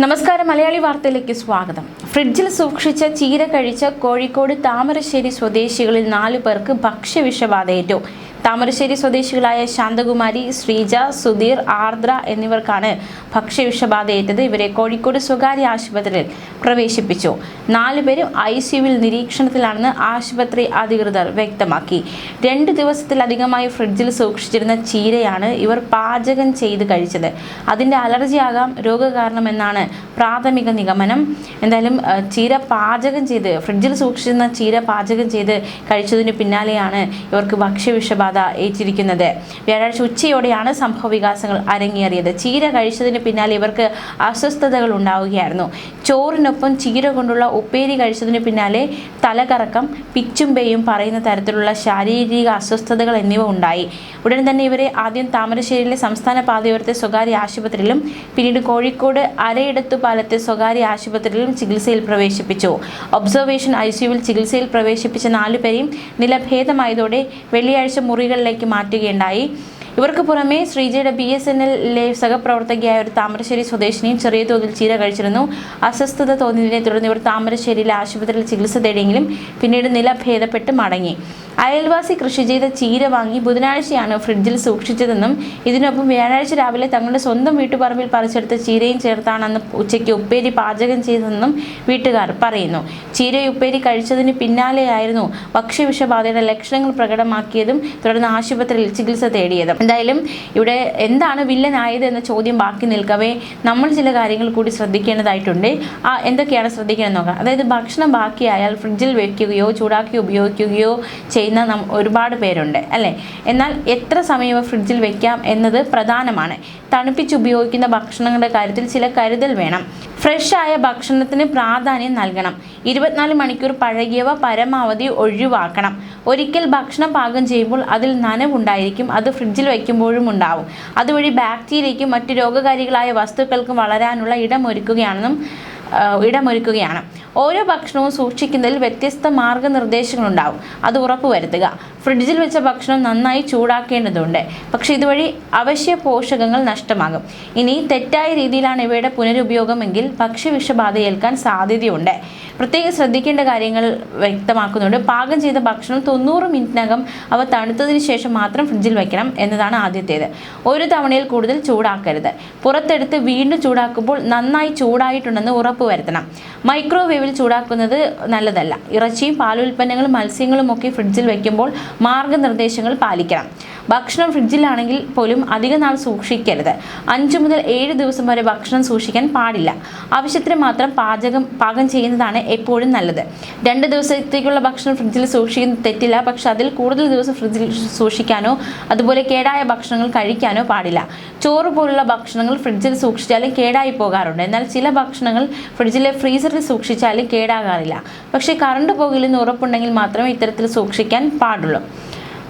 നമസ്കാരം, മലയാളി വാർത്തയിലേക്ക് സ്വാഗതം. ഫ്രിഡ്ജിൽ സൂക്ഷിച്ച ചീര കഴിച്ച കോഴിക്കോട് താമരശ്ശേരി സ്വദേശികളിൽ 4 പേർക്ക് ഭക്ഷ്യവിഷബാധയേറ്റു. താമരശ്ശേരി സ്വദേശികളായ ശാന്തകുമാരി, ശ്രീജ, സുധീർ, ആർദ്ര എന്നിവർക്കാണ് ഭക്ഷ്യവിഷബാധയേറ്റത്. ഇവരെ കോഴിക്കോട് സ്വകാര്യ ആശുപത്രിയിൽ പ്രവേശിപ്പിച്ചു. 4 പേരും ICUവിൽ നിരീക്ഷണത്തിലാണെന്ന് ആശുപത്രി അധികൃതർ വ്യക്തമാക്കി. 2 ദിവസത്തിലധികമായി ഫ്രിഡ്ജിൽ സൂക്ഷിച്ചിരുന്ന ചീരയാണ് ഇവർ പാചകം ചെയ്ത് കഴിച്ചത്. അതിൻ്റെ അലർജിയാകാം രോഗകാരണമെന്നാണ് പ്രാഥമിക നിഗമനം. എന്തായാലും ചീര പാചകം ചെയ്ത് ഫ്രിഡ്ജിൽ സൂക്ഷിച്ചിരുന്ന ചീര പാചകം ചെയ്ത് കഴിച്ചതിന് പിന്നാലെയാണ് ഇവർക്ക് ഭക്ഷ്യവിഷബാധ ഏറ്റിരിക്കുന്നത്. വ്യാഴാഴ്ച ഉച്ചയോടെയാണ് സംഭവ വികാസങ്ങൾ അരങ്ങേറിയത്. ചീര കഴിച്ചതിന് പിന്നാലെ ഇവർക്ക് അസ്വസ്ഥതകൾ ഉണ്ടാവുകയായിരുന്നു. ചോറിനൊപ്പം ചീര കൊണ്ടുള്ള ഉപ്പേരി കഴിച്ചതിന് പിന്നാലെ തലകറക്കം, പിച്ചും പേയും പറയുന്ന തരത്തിലുള്ള ശാരീരിക അസ്വസ്ഥതകൾ എന്നിവ ഉണ്ടായി. ഉടൻ തന്നെ ഇവരെ ആദ്യം താമരശ്ശേരിയിലെ സംസ്ഥാന പാതയോരത്തെ സ്വകാര്യ ആശുപത്രിയിലും പിന്നീട് കോഴിക്കോട് അരയിടത്തുപാലത്തെ സ്വകാര്യ ആശുപത്രിയിലും ചികിത്സയിൽ പ്രവേശിപ്പിച്ചു. ഒബ്സർവേഷൻ ICUവിൽ ചികിത്സയിൽ പ്രവേശിപ്പിച്ച 4 പേരെയും നില ഭേദമായതോടെ വെള്ളിയാഴ്ച മുറികളിലേക്ക് മാറ്റുകയുണ്ടായി. ഇവർക്ക് പുറമെ ശ്രീജയുടെ BSNL സഹപ്രവർത്തകയായ ഒരു താമരശ്ശേരി സ്വദേശിനിയും ചെറിയ തോതിൽ ചീര കഴിച്ചിരുന്നു. അസ്വസ്ഥത തോന്നിയതിനെ തുടർന്ന് ഇവർ താമരശ്ശേരിയിലെ ആശുപത്രിയിൽ ചികിത്സ തേടിയെങ്കിലും പിന്നീട് നില ഭേദപ്പെട്ട് മടങ്ങി. അയൽവാസി കൃഷി ചെയ്ത ചീര വാങ്ങി ബുധനാഴ്ചയാണ് ഫ്രിഡ്ജിൽ സൂക്ഷിച്ചതെന്നും ഇതിനൊപ്പം വ്യാഴാഴ്ച രാവിലെ തങ്ങളുടെ സ്വന്തം വീട്ടുപറമ്പിൽ പറിച്ചെടുത്ത ചീരയും ചേർത്താണ് ഉച്ചയ്ക്ക് ഉപ്പേരി പാചകം ചെയ്തതെന്നും വീട്ടുകാർ പറയുന്നു. ചീര ഉപ്പേരി കഴിച്ചതിന് പിന്നാലെയായിരുന്നു ഭക്ഷ്യവിഷബാധയുടെ ലക്ഷണങ്ങൾ പ്രകടമാക്കിയതും തുടർന്ന് ആശുപത്രിയിൽ ചികിത്സ തേടിയതും. എന്തായാലും ഇവിടെ എന്താണ് വില്ലനായത് എന്ന ചോദ്യം ബാക്കി നിൽക്കവേ നമ്മൾ ചില കാര്യങ്ങൾ കൂടി ശ്രദ്ധിക്കേണ്ടതായിട്ടുണ്ട്. എന്തൊക്കെയാണ് ശ്രദ്ധിക്കണമെന്ന് നോക്കാം. അതായത് ഭക്ഷണം ബാക്കിയായാൽ ഫ്രിഡ്ജിൽ വെക്കുകയോ ചൂടാക്കി ഉപയോഗിക്കുകയോ ചെയ്യുന്ന ഒരുപാട് പേരുണ്ട് അല്ലേ. എന്നാൽ എത്ര സമയം ഫ്രിഡ്ജിൽ വെക്കാം എന്നത് പ്രധാനമാണ്. തണുപ്പിച്ച് ഉപയോഗിക്കുന്ന ഭക്ഷണങ്ങളുടെ കാര്യത്തിൽ ചില കരുതൽ വേണം. ഫ്രഷ് ആയ ഭക്ഷണത്തിന് പ്രാധാന്യം നൽകണം. 24 മണിക്കൂർ പഴകിയവ പരമാവധി ഒഴിവാക്കണം. ഒരിക്കൽ ഭക്ഷണം പാകം ചെയ്യുമ്പോൾ അതിൽ നനവുണ്ടായിരിക്കും. അത് ഫ്രിഡ്ജിൽ വയ്ക്കുമ്പോഴും ഉണ്ടാവും. അതുവഴി ബാക്ടീരിയയ്ക്കും മറ്റു രോഗകാരികളായ വസ്തുക്കൾക്കും വളരാനുള്ള ഇടമൊരുക്കുകയാണ്. ഓരോ ഭക്ഷണവും സൂക്ഷിക്കുന്നതിൽ വ്യത്യസ്ത മാർഗനിർദ്ദേശങ്ങളുണ്ടാവും. അത് ഉറപ്പുവരുത്തുക. ഫ്രിഡ്ജിൽ വെച്ച ഭക്ഷണം നന്നായി ചൂടാക്കേണ്ടതുണ്ട്. പക്ഷേ ഇതുവഴി അവശ്യ പോഷകങ്ങൾ നഷ്ടമാകും. ഇനി തെറ്റായ രീതിയിലാണ് ഇവയുടെ പുനരുപയോഗമെങ്കിൽ ഭക്ഷ്യവിഷബാധ ഏൽക്കാൻ സാധ്യതയുണ്ട്. പ്രത്യേകം ശ്രദ്ധിക്കേണ്ട കാര്യങ്ങൾ വ്യക്തമാക്കുന്നുണ്ട്. പാകം ചെയ്ത ഭക്ഷണം 90 മിനിറ്റിനകം അവ തണുത്തതിന് ശേഷം മാത്രം ഫ്രിഡ്ജിൽ വയ്ക്കണം എന്നതാണ് ആദ്യത്തേത്. ഒരു തവണയിൽ കൂടുതൽ ചൂടാക്കരുത്. പുറത്തെടുത്ത് വീണ്ടും ചൂടാക്കുമ്പോൾ നന്നായി ചൂടായിട്ടുണ്ടെന്ന് ഉറപ്പുവരുത്തണം. മൈക്രോവേവിൽ ചൂടാക്കുന്നത് നല്ലതല്ല. ഇറച്ചിയും പാലുൽപ്പന്നങ്ങളും മത്സ്യങ്ങളും ഒക്കെ ഫ്രിഡ്ജിൽ വയ്ക്കുമ്പോൾ മാർഗനിർദ്ദേശങ്ങൾ പാലിക്കണം. ഭക്ഷണം ഫ്രിഡ്ജിലാണെങ്കിൽ പോലും അധിക നാൾ സൂക്ഷിക്കരുത്. 5 മുതൽ 7 ദിവസം വരെ ഭക്ഷണം സൂക്ഷിക്കാൻ പാടില്ല. ആവശ്യത്തിന് മാത്രം പാകം ചെയ്യുന്നതാണ് എപ്പോഴും നല്ലത്. 2 ദിവസത്തേക്കുള്ള ഭക്ഷണം ഫ്രിഡ്ജിൽ സൂക്ഷിക്കുന്നത് തെറ്റില്ല. പക്ഷെ അതിൽ കൂടുതൽ ദിവസം ഫ്രിഡ്ജിൽ സൂക്ഷിക്കാനോ അതുപോലെ കേടായ ഭക്ഷണങ്ങൾ കഴിക്കാനോ പാടില്ല. ചോറ് പോലുള്ള ഭക്ഷണങ്ങൾ ഫ്രിഡ്ജിൽ സൂക്ഷിച്ചാലും കേടായി പോകാറുണ്ട്. എന്നാൽ ചില ഭക്ഷണങ്ങൾ ഫ്രിഡ്ജിലെ ഫ്രീസറിൽ സൂക്ഷിച്ചാലും കേടാകാറില്ല. പക്ഷേ കറണ്ട് പോകില്ലെന്ന് ഉറപ്പുണ്ടെങ്കിൽ മാത്രമേ ഇത്തരത്തിൽ സൂക്ഷിക്കാൻ പാടുള്ളൂ.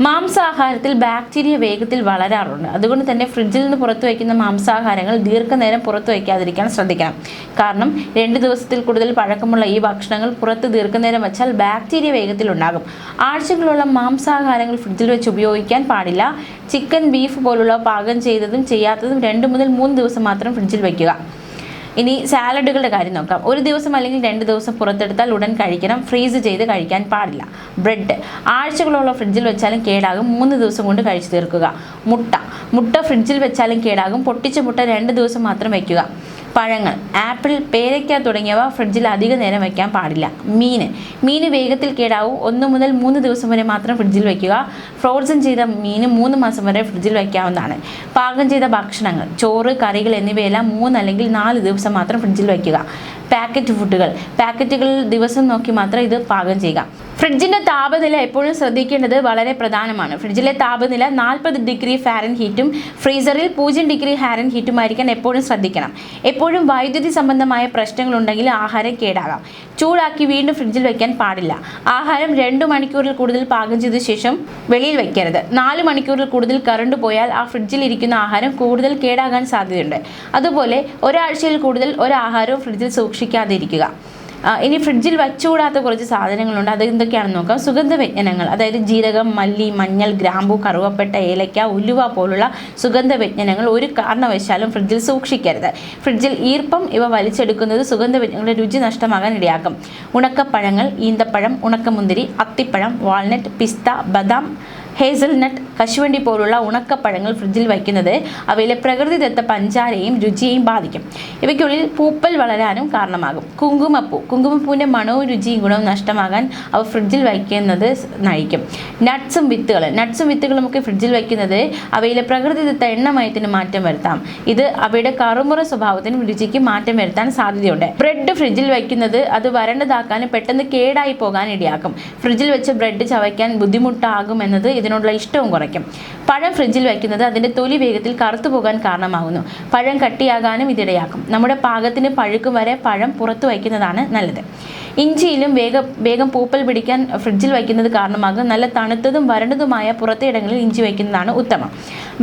മാംസാഹാരത്തിൽ ബാക്ടീരിയ വേഗത്തിൽ വളരാറുണ്ട്. അതുകൊണ്ട് തന്നെ ഫ്രിഡ്ജിൽ നിന്ന് പുറത്തു വയ്ക്കുന്ന മാംസാഹാരങ്ങൾ ദീർഘനേരം പുറത്തു വയ്ക്കാതിരിക്കാൻ ശ്രദ്ധിക്കണം. കാരണം 2 ദിവസത്തിൽ കൂടുതൽ പഴക്കമുള്ള ഈ ഭക്ഷണങ്ങൾ പുറത്ത് ദീർഘനേരം വെച്ചാൽ ബാക്ടീരിയ വേഗത്തിൽ ഉണ്ടാകും. ആഴ്ചകളോളം മാംസാഹാരങ്ങൾ ഫ്രിഡ്ജിൽ വെച്ച് ഉപയോഗിക്കാൻ പാടില്ല. ചിക്കൻ, ബീഫ് പോലുള്ള പാകം ചെയ്തതും ചെയ്യാത്തതും 2 മുതൽ 3 ദിവസം മാത്രം ഫ്രിഡ്ജിൽ വയ്ക്കുക. ഇനി സാലഡുകളുടെ കാര്യം നോക്കാം. 1 ദിവസം അല്ലെങ്കിൽ 2 ദിവസം പുറത്തെടുത്താൽ ഉടൻ കഴിക്കണം. ഫ്രീസ് ചെയ്ത് കഴിക്കാൻ പാടില്ല. ബ്രെഡ് ആഴ്ചകളോളം ഫ്രിഡ്ജിൽ വെച്ചാലും കേടാകും. 3 ദിവസം കൊണ്ട് കഴിച്ചു തീർക്കുക. മുട്ട ഫ്രിഡ്ജിൽ വെച്ചാലും കേടാകും. പൊട്ടിച്ച മുട്ട 2 ദിവസം മാത്രം വയ്ക്കുക. പഴങ്ങൾ, ആപ്പിൾ, പേരയ്ക്ക തുടങ്ങിയവ ഫ്രിഡ്ജിൽ അധിക നേരം വയ്ക്കാൻ പാടില്ല. മീൻ വേഗത്തിൽ കേടാവും. 1 മുതൽ 3 ദിവസം വരെ മാത്രം ഫ്രിഡ്ജിൽ വയ്ക്കുക. ഫ്രോസൺ ചെയ്ത മീൻ 3 മാസം വരെ ഫ്രിഡ്ജിൽ വയ്ക്കാവുന്നതാണ്. പാകം ചെയ്ത ഭക്ഷണങ്ങൾ, ചോറ്, കറികൾ എന്നിവയെല്ലാം 3 അല്ലെങ്കിൽ 4 ദിവസം മാത്രം ഫ്രിഡ്ജിൽ വയ്ക്കുക. പാക്കറ്റുകളിൽ ദിവസം നോക്കി മാത്രം ഇത് പാകം ചെയ്യുക. ഫ്രിഡ്ജിൻ്റെ താപനില എപ്പോഴും ശ്രദ്ധിക്കേണ്ടത് വളരെ പ്രധാനമാണ്. ഫ്രിഡ്ജിലെ താപനില 40 ഡിഗ്രി ഫാരൻഹീറ്റും ഫ്രീസറിൽ 0 ഡിഗ്രി ഫാരൻഹീറ്റും ആയിരിക്കാൻ എപ്പോഴും ശ്രദ്ധിക്കണം. എപ്പോഴും വൈദ്യുതി സംബന്ധമായ പ്രശ്നങ്ങളുണ്ടെങ്കിൽ ആഹാരം കേടാകാം. ചൂടാക്കി വീണ്ടും ഫ്രിഡ്ജിൽ വയ്ക്കാൻ പാടില്ല. ആഹാരം 2 മണിക്കൂറിൽ കൂടുതൽ പാകം ചെയ്ത ശേഷം വെളിയിൽ വയ്ക്കരുത്. 4 മണിക്കൂറിൽ കൂടുതൽ കറണ്ട് പോയാൽ ആ ഫ്രിഡ്ജിൽ ഇരിക്കുന്ന ആഹാരം കൂടുതൽ കേടാകാൻ സാധ്യതയുണ്ട്. അതുപോലെ ഒരാഴ്ചയിൽ കൂടുതൽ ഒരാഹാരവും ഫ്രിഡ്ജിൽ സൂക്ഷിക്കാതിരിക്കുക. ഇനി ഫ്രിഡ്ജിൽ വച്ചുകൂടാത്ത കുറച്ച് സാധനങ്ങളുണ്ട്. അത് എന്തൊക്കെയാണെന്ന് നോക്കാം. സുഗന്ധവ്യഞ്ജനങ്ങൾ, അതായത് ജീരകം, മല്ലി, മഞ്ഞൾ, ഗ്രാമ്പു, കറുവപ്പട്ട, ഏലക്ക, ഉലുവ പോലുള്ള സുഗന്ധവ്യഞ്ജനങ്ങൾ ഒരു കാരണവശാലും ഫ്രിഡ്ജിൽ സൂക്ഷിക്കരുത്. ഫ്രിഡ്ജിൽ ഈർപ്പം ഇവ വലിച്ചെടുക്കുന്നത് സുഗന്ധവ്യഞ്ജനങ്ങളുടെ രുചി നഷ്ടമാകാൻ ഇടയാക്കും. ഉണക്കപ്പഴങ്ങൾ, ഈന്തപ്പഴം, ഉണക്കമുന്തിരി, അത്തിപ്പഴം, വാൾനട്ട്, പിസ്ത, ബദാം, ഹേസൽനട്ട്, കശുവണ്ടി പോലുള്ള ഉണക്കപ്പഴങ്ങൾ ഫ്രിഡ്ജിൽ വയ്ക്കുന്നത് അവയിലെ പ്രകൃതിദത്ത പഞ്ചാരയും രുചിയെയും ബാധിക്കും. ഇവയ്ക്കുള്ളിൽ പൂപ്പൽ വളരാനും കാരണമാകും. കുങ്കുമപ്പൂവിൻ്റെ മണവും രുചിയും ഗുണവും നഷ്ടമാകാൻ അവ ഫ്രിഡ്ജിൽ വയ്ക്കുന്നത് നയിക്കും. നട്ട്സും വിത്തുകളും ഒക്കെ ഫ്രിഡ്ജിൽ വയ്ക്കുന്നത് അവയിലെ പ്രകൃതിദത്ത എണ്ണമയത്തിന് മാറ്റം വരുത്താം. ഇത് അവയുടെ കറുമുറ സ്വഭാവത്തിനും രുചിക്ക് മാറ്റം വരുത്താൻ സാധ്യതയുണ്ട്. ബ്രെഡ് ഫ്രിഡ്ജിൽ വയ്ക്കുന്നത് അത് വരണ്ടതാക്കാനും പെട്ടെന്ന് കേടായി പോകാൻ ഇടയാക്കും. ഫ്രിഡ്ജിൽ വെച്ച് ബ്രെഡ് ചവയ്ക്കാൻ ബുദ്ധിമുട്ടാകുമെന്നത് ഇതിനോടുള്ള ഇഷ്ടവും കുറയ്ക്കും. പഴം ഫ്രിഡ്ജിൽ വയ്ക്കുന്നത് അതിൻ്റെ തൊലി വേഗത്തിൽ കറുത്തു പോകാൻ കാരണമാകുന്നു. പഴം കട്ടിയാകാനും ഇതിടയാക്കും. നമ്മുടെ പാകത്തിന് പഴുക്കും വരെ പഴം പുറത്തു വയ്ക്കുന്നതാണ് നല്ലത്. ഇഞ്ചിയിലും വേഗം പൂപ്പൽ പിടിക്കാൻ ഫ്രിഡ്ജിൽ വയ്ക്കുന്നത് കാരണമാകും. നല്ല തണുത്തതും വരണ്ടതുമായ പുറത്തിടങ്ങളിൽ ഇഞ്ചി വയ്ക്കുന്നതാണ് ഉത്തമം.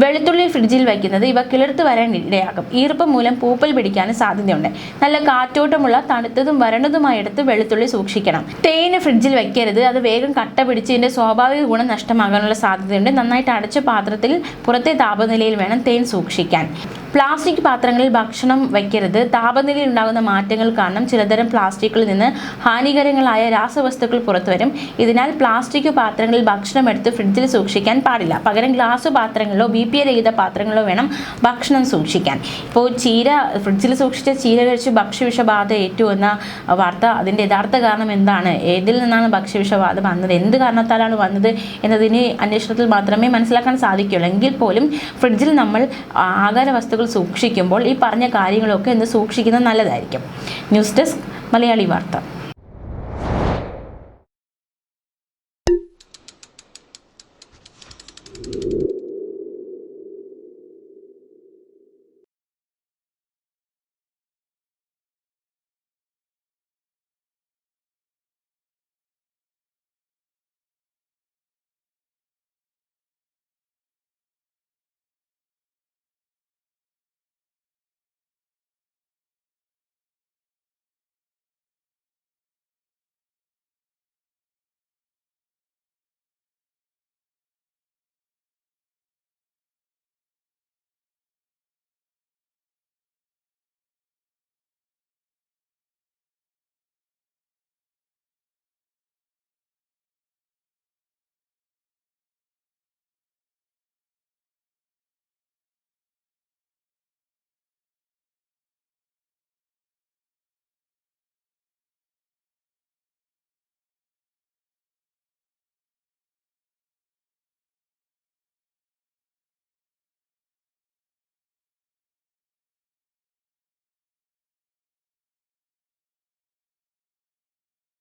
വെളുത്തുള്ളി ഫ്രിഡ്ജിൽ വയ്ക്കുന്നത് ഇവ കിളിർത്ത് വരാൻ ഇടയാക്കും. ഈർപ്പം മൂലം പൂപ്പൽ പിടിക്കാനും സാധ്യതയുണ്ട്. നല്ല കാറ്റോട്ടമുള്ള തണുത്തതും വരണ്ടതുമായ ഇടത്ത് വെളുത്തുള്ളി സൂക്ഷിക്കണം. തേന് ഫ്രിഡ്ജിൽ വയ്ക്കരുത്. അത് വേഗം കട്ട പിടിച്ച് ഇതിൻ്റെ സ്വാഭാവിക ഗുണം നഷ്ടമാകാനുള്ള സാധ്യതയുണ്ട്. നന്നായിട്ട് അടച്ച പാത്രത്തിൽ പുറത്തെ താപനിലയിൽ വേണം തേൻ സൂക്ഷിക്കാൻ. പ്ലാസ്റ്റിക് പാത്രങ്ങളിൽ ഭക്ഷണം വയ്ക്കരുത്. താപനിലയിൽ ഉണ്ടാകുന്ന മാറ്റങ്ങൾ കാരണം ചിലതരം പ്ലാസ്റ്റിക്കുകളിൽ നിന്ന് ഹാനികരങ്ങളായ രാസവസ്തുക്കൾ പുറത്തുവരും. ഇതിനാൽ പ്ലാസ്റ്റിക് പാത്രങ്ങളിൽ ഭക്ഷണം എടുത്ത് ഫ്രിഡ്ജിൽ സൂക്ഷിക്കാൻ പാടില്ല. പകരം ഗ്ലാസ് പാത്രങ്ങളിലോ BPA രഹിത പാത്രങ്ങളിലോ വേണം ഭക്ഷണം സൂക്ഷിക്കാൻ. ഇപ്പോൾ ഫ്രിഡ്ജിൽ സൂക്ഷിച്ച ചീര കഴിച്ച് ഭക്ഷ്യവിഷബാധ ഏറ്റു എന്ന വാർത്ത, അതിൻ്റെ യഥാർത്ഥ കാരണം എന്താണ്, ഏതിൽ നിന്നാണ് ഭക്ഷ്യവിഷബാധ വന്നത്, എന്ത് കാരണത്താലാണ് വന്നത് എന്നതിന് അന്വേഷണത്തിൽ മാത്രമേ മനസ്സിലാക്കാൻ സാധിക്കുകയുള്ളൂ. എങ്കിൽ പോലും ഫ്രിഡ്ജിൽ നമ്മൾ ആഹാര വസ്തുക്കൾ സൂക്ഷിക്കുമ്പോൾ ഈ പറഞ്ഞ കാര്യങ്ങളൊക്കെ ഒന്ന് സൂക്ഷിക്കുന്നത് നല്ലതായിരിക്കും. ന്യൂസ് ഡെസ്ക് മലയാളി വാർത്ത.